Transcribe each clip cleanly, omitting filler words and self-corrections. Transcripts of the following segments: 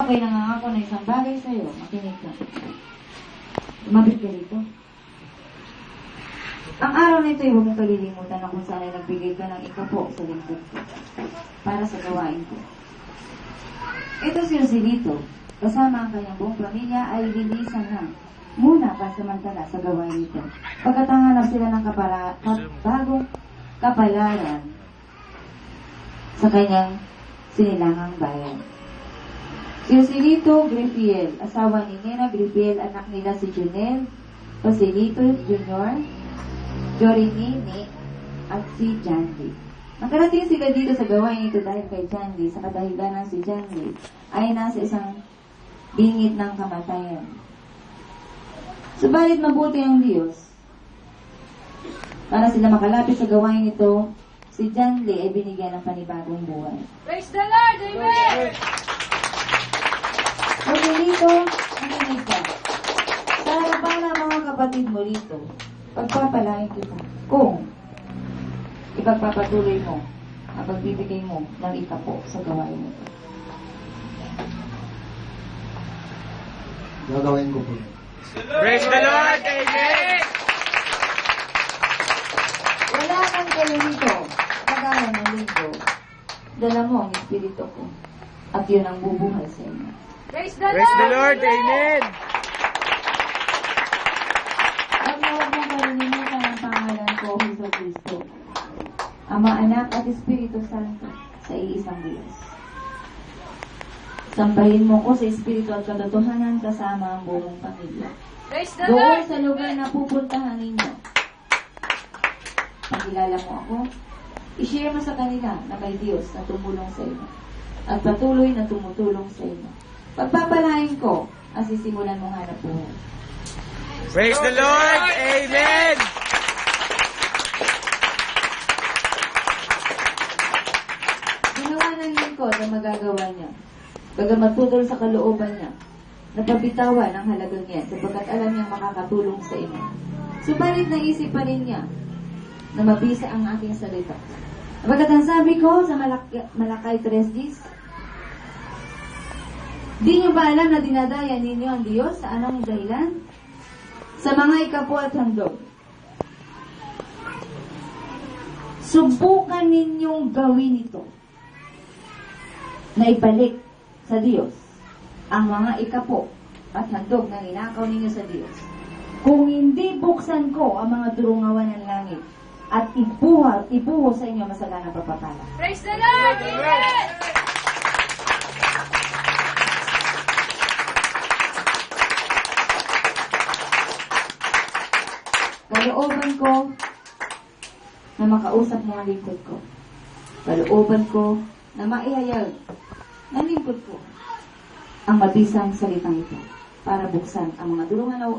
Ako'y nangangako na isang bagay sa'yo. Makinig ka. Lumapit ka dito. Ang araw na ito ay huwag mong kalilimutan na kung saan ay nagbigay ka ng ikapo sa lingkod ko para sa gawain ko. Ito si Joselito, kasama ang kanyang buong pamilya ay linisan na muna pansamantala sa gawain ito. Pagkatanganap sila ng bagong kapalaran sa kanyang sinilangang bayan. Si Joselito Grifiel, asawa ni Nena Grifiel, anak nila si Junel, Joselito Jr., Jorini, at si Jandy. Nakarating sila dito sa gawain ito dahil kay Jandy, sa kadahilanan si Jandy ay nasa isang bingit ng kamatayan. Subalit mabuti ang Diyos. Para sila makalapit sa gawain ito, si Jandy ay binigyan ng panibagong buhay. Praise the Lord! Amen! Kasi dito, nakinig ka. Sa harapan ng mga kapatid mo dito, pagpapalain kita kung ipagpapatuloy mo ang pagbibigay mo ng ikapo sa gawain mo. Gagawin ko po. Praise the Lord! Amen! Wala kang kayo dito, pag-araw ng linggo, dala mo ang Espiritu ko, at yun ang bubuhay sa inyo. Praise the Lord! Amen! Huwag mong kalilimutan ang pangalan ko, Heso Cristo, Ama, Anak, at Espiritu Santo, sa iisang Diyos. Sambahin mo ko sa Espiritu at katotohanan kasama ang buong pamilya. Praise the Doon Lord! sa lugar na pupuntahan ninyo, pagkilala mo ako, i-share mo sa kanila na may Diyos na tumulong sa inyo at patuloy na tumutulong sa inyo. Pagpapalain ko, ang sisimulan mong hanap buhay. Praise the Lord! Amen! Ginawa ng lingkod ang magagawa niya. Bagamat putol sa kalooban niya, napabitawan ang halagang niya sapagkat alam niyang makakatulong sa inyo. Subalit naisip pa rin niya na mabisa ang aking salita. Sapagkat ang sabi ko sa Malakay 3:10, di niyo ba alam na dinadaya ninyo ang Diyos sa anong dahilan? Sa mga ikapo at handog. Subukan ninyong gawin ito na ibalik sa Diyos ang mga ikapo at handog na ninakaw ninyo sa Diyos. Kung hindi buksan ko ang mga durungawan ng langit at ibuho sa inyo masaganang pagpapala. Praise the Lord! Amen! Kalooban ko na makausap mga lingkod ko. Kalooban ko na maihayag ng lingkod ko ang mabisang salitang ito para buksan ang mga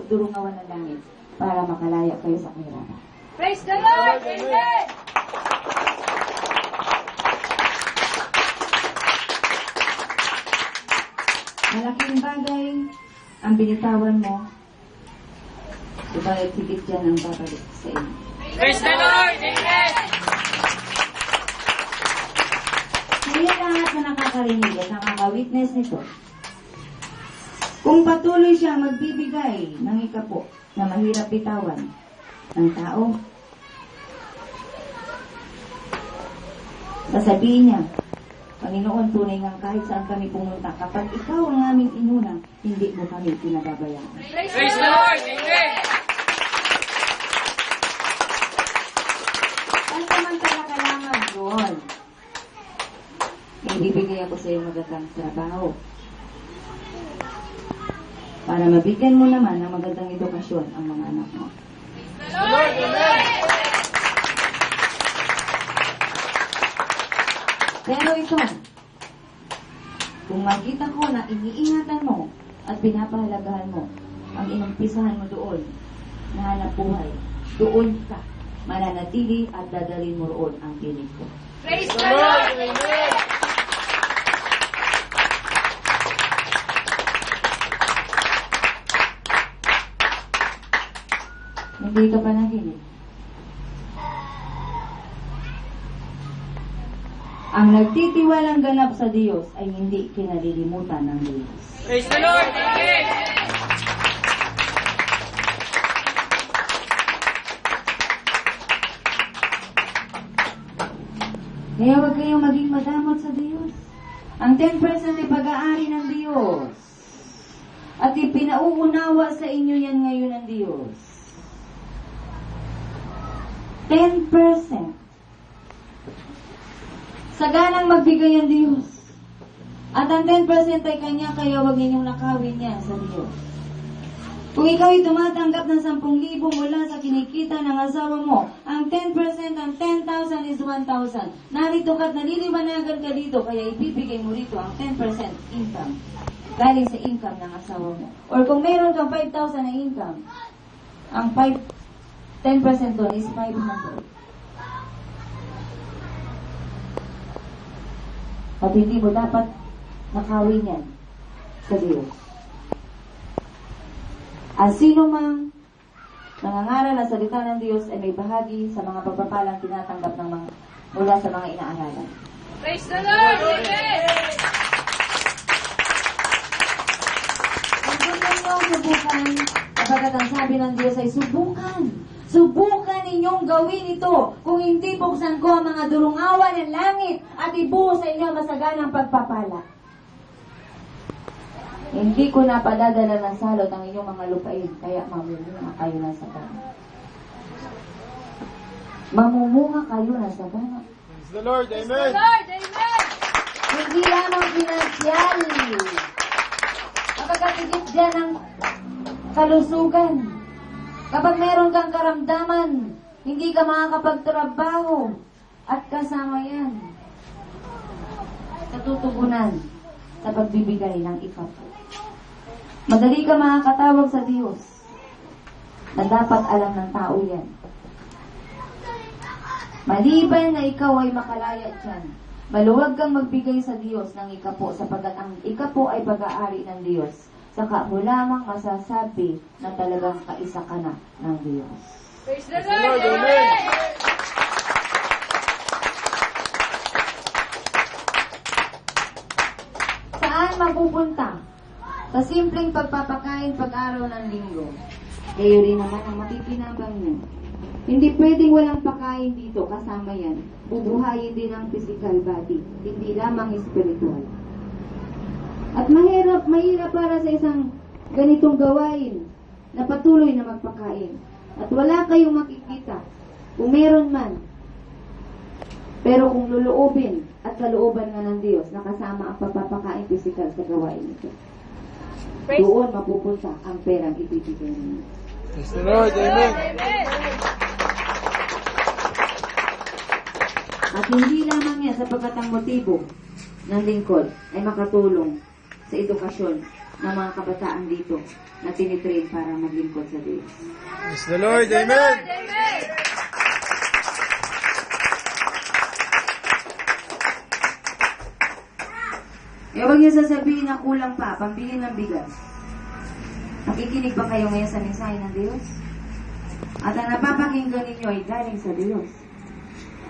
durungawan ng langit para makalaya kayo sa kahirapan. Praise the Lord! Amen! Malaking bagay ang binitawan mo, subalit higit dyan ang babalik sa inyo. Praise the Lord! Amen! Kaya lahat na nakakarinig at nakaka-witness nito, kung patuloy siyang magbibigay ng ikapo na mahirap bitawan ng tao, sasabihin niya, Panginoon, tunay nga kahit saan kami pumunta, kapag ikaw ang aming inuna, hindi mo kami pinababayaan. Praise the Lord! Amen! Ang samantala kailangan doon, ibibigay ako sa iyo magandang trabaho para mabigyan mo naman ng magandang edukasyon ang mga anak mo. The Lord! Amen! Pero ito, kung makita ko na iniingatan mo at pinapahalagahan mo ang inumpisahan mo doon na hanap buhay, doon ka mananatili at dadalhin mo roon ang piling ko. Praise the Lord! Amen! Hindi ka pa nakinig. Ang nagtitiwalang ganap sa Diyos ay hindi kinalilimutan ng Diyos. Praise the Lord. Amen. Kaya huwag kayong maging madamot sa Diyos. Ang 10% ay pag-aari ng Diyos. At ipinauunawa sa inyo yan ngayon ng Diyos. 10%. Saganang magbigay ang Diyos. At ang 10% ay Kanya, kaya huwag ninyong nakawin yan sa Diyos. Kung ikaw ay tumatanggap ng 10,000 mula sa kinikita ng asawa mo, ang 10%, ang 10,000 is 1,000. Narito ka at naliliwanagan ka dito, kaya ibibigay mo rito ang 10% income. Galing sa income ng asawa mo. Or kung meron kang 5,000 na income, ang 10% doon is 500. At hindi mo dapat nakawin yan sa Diyos. Ang sino mang nangangaral ng salita ng Diyos ay may bahagi sa mga pagpapalang tinatanggap ng mga mula sa mga inaaralan. Praise the Lord. Amen. Kung gusto niyo subukan, kapagkat ang sabi ng Diyos ay subukan. Subukan ninyong gawin ito. Kung hindi, buksan ko ang mga durungawan ng langit at ibuhos sa inyo masaganang pagpapala. Hindi ko na padadala ng salot ang inyong mga lupain, kaya mamumuha kayo ng sagana. Mamumuha kayo ng sagana. Praise the Lord. Praise the Amen. Lord. Amen. Hindi lamang pinansyal. Kapag higit dyan ang kalusugan. Kapag meron kang karamdaman, hindi ka makakapagtrabaho. At kasama yan sa tutugunan sa pagbibigay ng ikapo. Madali ka makakatawag sa Diyos na dapat alam ng tao yan. Maliban na ikaw ay makalaya dyan, maluwag kang magbigay sa Diyos ng ikapo sapagkat ang ikapo ay pag-aari ng Diyos. Saka mo lamang masasabi na talagang kaisa ka na ng Diyos. Praise the Lord. Lord. Amen. Amen. Saan mapupunta? Sa simpleng pagpapakain pag-araw ng linggo. Kayo rin naman ang makikinabang niyo. Hindi pwedeng walang pakain dito, kasama yan. Bubuhayin din ang physical body, hindi lamang spiritual. At mahirap para sa isang ganitong gawain na patuloy na magpakain. At wala kayong makikita, kung meron man. Pero kung luluubin at kalooban nga ng Diyos, nakasama ang pagpapakain physical sa gawain ito. Doon mapupunta ang perang ibibigay ninyo. Praise the Lord. Amen. Amen. At hindi lamang yan sapagkat ang motibo ng lingkod ay makatulong sa edukasyon ng mga kabataan dito na tinitrain para maglingkod sa Diyos. Praise the Lord. Amen. Amen. Eh, huwag niyo sasabihin na kulang pa, pambili ng bigas. Nakikinig ba kayo ngayon sa mensahe ng Diyos? At ang napapakinggan ninyo ay galing sa Diyos.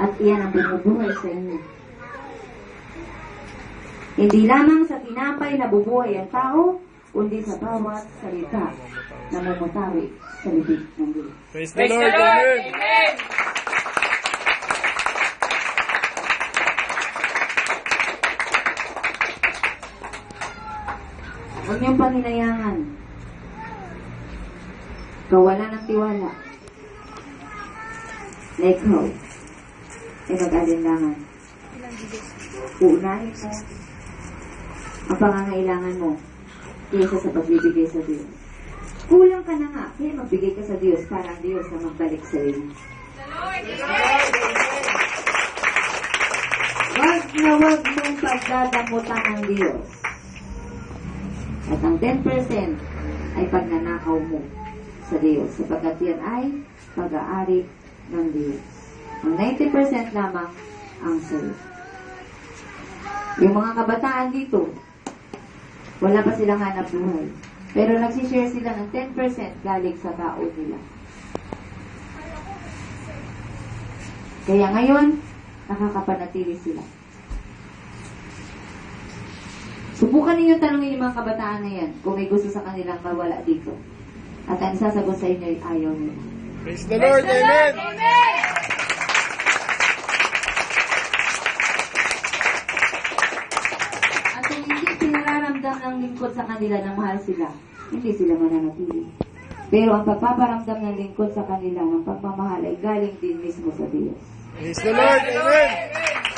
At iyan ang bumubuhay sa inyo. Hindi lamang sa tinapay na bubuhay ang tao, kundi sa bawat salita na mamutawi sa bibig ng Diyos. Praise the Praise the Lord. Lord. Amen. Amen. Huwag niyong panginayangan. Kawalan ng tiwala. Na ikaw ay mag-alinlangan. Uunahin mo ang pangangailangan mo kaysa sa pagbibigay sa Diyos. Kulang ka na nga, kaya magbigay ka sa Diyos para ang Diyos na magbalik sa iyo. Wag na wag mong pagdadamutan ng Diyos. At ang 10% ay pagnanakaw mo sa Diyos, sapagkat yan ay pag-aari ng Diyos. Ang 90% lamang ang sa'yo. Yung mga kabataan dito, wala pa silang hanap buhay. Pero nagsishare sila ng 10% galing sa tao nila. Kaya ngayon, nakakapanatili sila. Subukan ninyo tanongin yung mga kabataan na yan kung may gusto sa kanilang mawala dito. At ang sasagot sa inyo ay ayaw nila. Praise the Lord. Amen. Amen. At kung hindi pinararamdam ng lingkod sa kanila na mahal sila, hindi sila mananatili. Pero ang pagpaparamdam ng lingkod sa kanila ng pagmamahal ay galing din mismo sa Diyos. Praise the Lord. Amen.